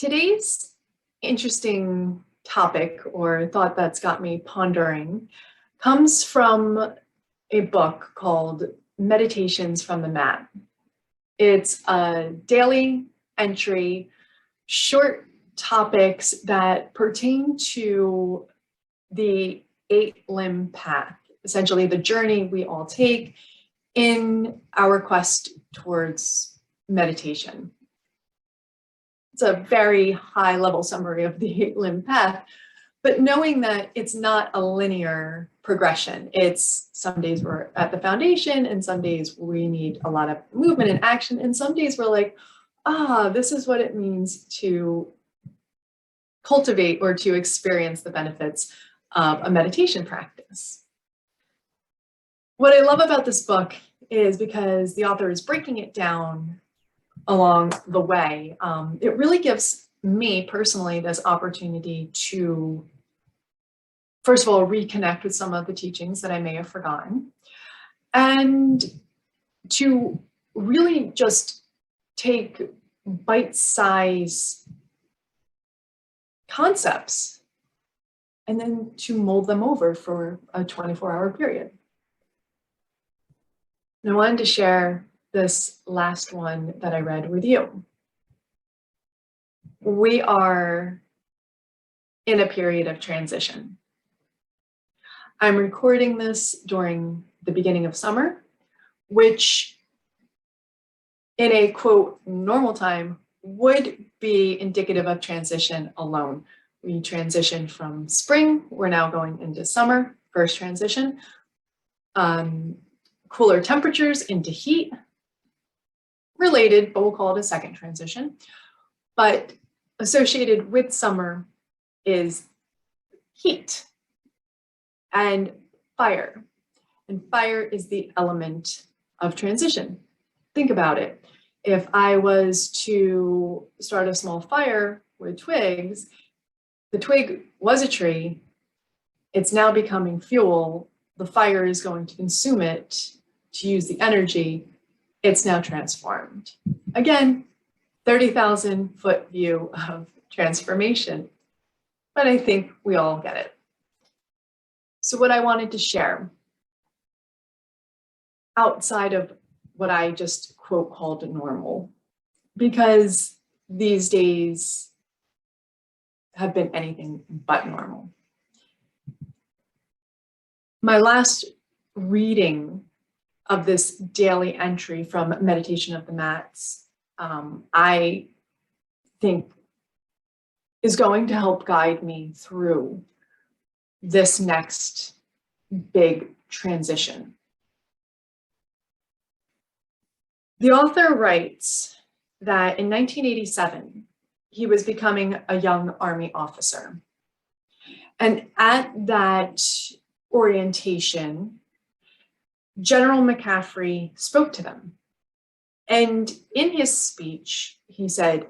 Today's interesting topic or thought that's got me pondering comes from a book called Meditations from the Mat. It's a daily entry, short topics that pertain to the 8-limb path, essentially the journey we all take in our quest towards meditation. It's a very high level summary of the 8-limb path, but knowing that it's not a linear progression. It's some days we're at the foundation and some days we need a lot of movement and action. And some days we're like, this is what it means to cultivate or to experience the benefits of a meditation practice. What I love about this book is because the author is breaking it down along the way. It really gives me personally this opportunity to, first of all, reconnect with some of the teachings that I may have forgotten, and to really just take bite-sized concepts and then to mold them over for a 24-hour period. And I wanted to share this last one that I read with you. We are in a period of transition. I'm recording this during the beginning of summer, which in a quote normal time would be indicative of transition alone. We transitioned from spring, we're now going into summer, first transition. Cooler temperatures into heat, related, but we'll call it a second transition. But associated with summer is heat and fire. And fire is the element of transition. Think about it. If I was to start a small fire with twigs, the twig was a tree, it's now becoming fuel, the fire is going to consume it to use the energy, it's now transformed. Again, 30,000 foot view of transformation, but I think we all get it. So what I wanted to share, outside of what I just quote called normal, because these days have been anything but normal. My last reading of this daily entry from Meditation of the Mats, I think is going to help guide me through this next big transition. The author writes that in 1987, he was becoming a young Army officer. And at that orientation, General McCaffrey spoke to them. And in his speech, he said,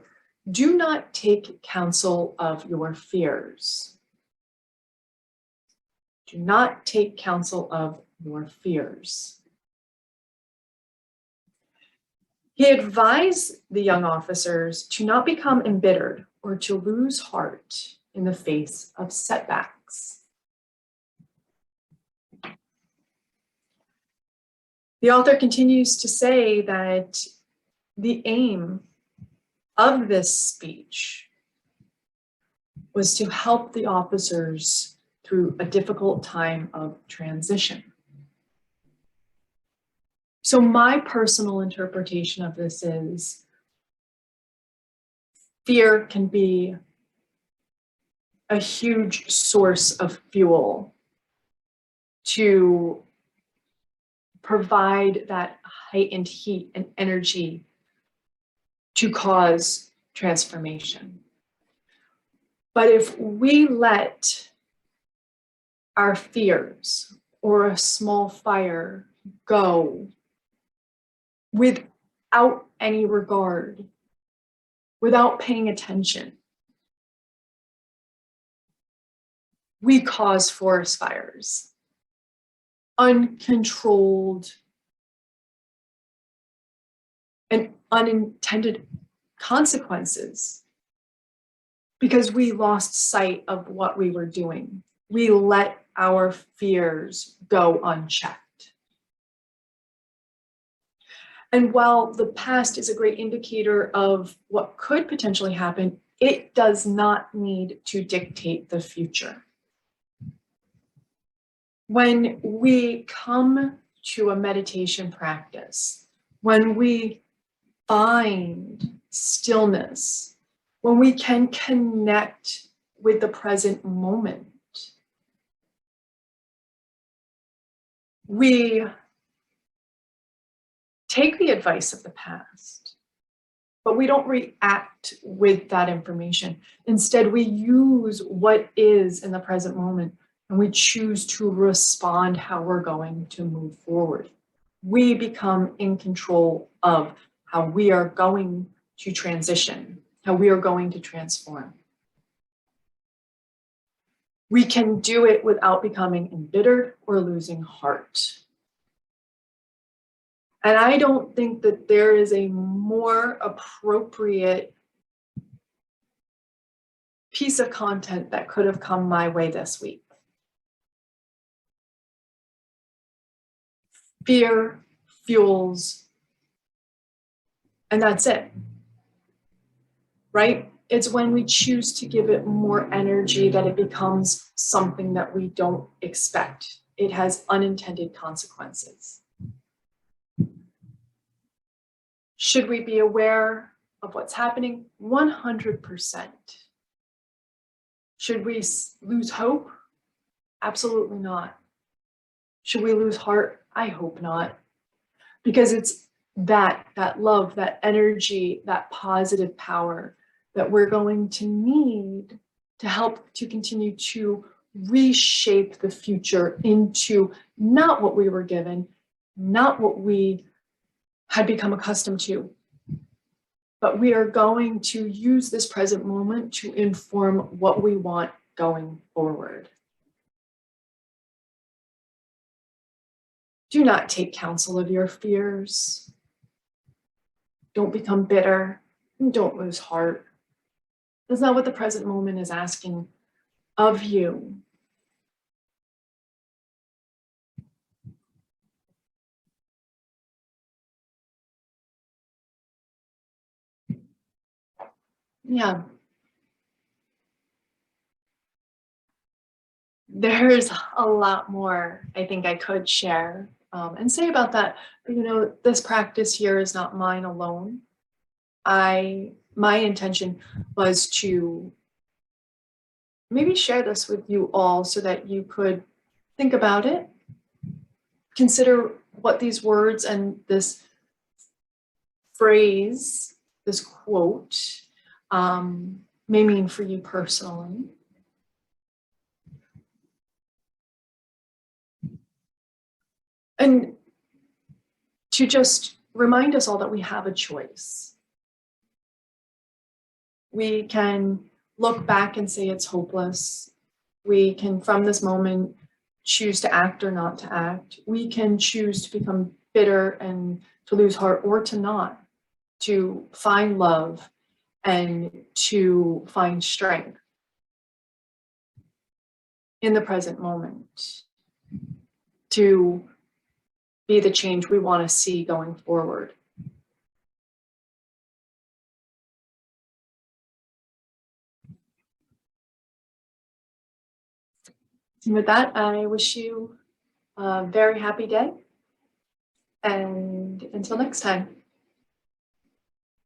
"Do not take counsel of your fears. Do not take counsel of your fears." He advised the young officers to not become embittered or to lose heart in the face of setbacks. The author continues to say that the aim of this speech was to help the officers through a difficult time of transition. So my personal interpretation of this is fear can be a huge source of fuel to provide that heightened heat and energy to cause transformation. But if we let our fears or a small fire go without any regard, without paying attention, we cause forest fires. Uncontrolled and unintended consequences because we lost sight of what we were doing. We let our fears go unchecked. And while the past is a great indicator of what could potentially happen, it does not need to dictate the future. When we come to a meditation practice, when we find stillness, when we can connect with the present moment, we take the advice of the past, but we don't react with that information. Instead, we use what is in the present moment and we choose to respond how we're going to move forward. We become in control of how we are going to transition, how we are going to transform. We can do it without becoming embittered or losing heart. And I don't think that there is a more appropriate piece of content that could have come my way this week. Fear fuels, and that's it, right? It's when we choose to give it more energy that it becomes something that we don't expect. It has unintended consequences. Should we be aware of what's happening? 100%. Should we lose hope? Absolutely not. Should we lose heart? I hope not. Because it's that love, that energy, that positive power that we're going to need to help to continue to reshape the future into not what we were given, not what we had become accustomed to, but we are going to use this present moment to inform what we want going forward. Do not take counsel of your fears. Don't become bitter and don't lose heart. That's not what the present moment is asking of you. Yeah. There's a lot more I think I could share and say about that. But this practice here is not mine alone. My intention was to maybe share this with you all so that you could think about it, consider what these words and this phrase, this quote, may mean for you personally. And to just remind us all that we have a choice. We can look back and say it's hopeless. We can, from this moment, choose to act or not to act. We can choose to become bitter and to lose heart, or to not, to find love and to find strength in the present moment, to be the change we want to see going forward. And with that, I wish you a very happy day, and until next time.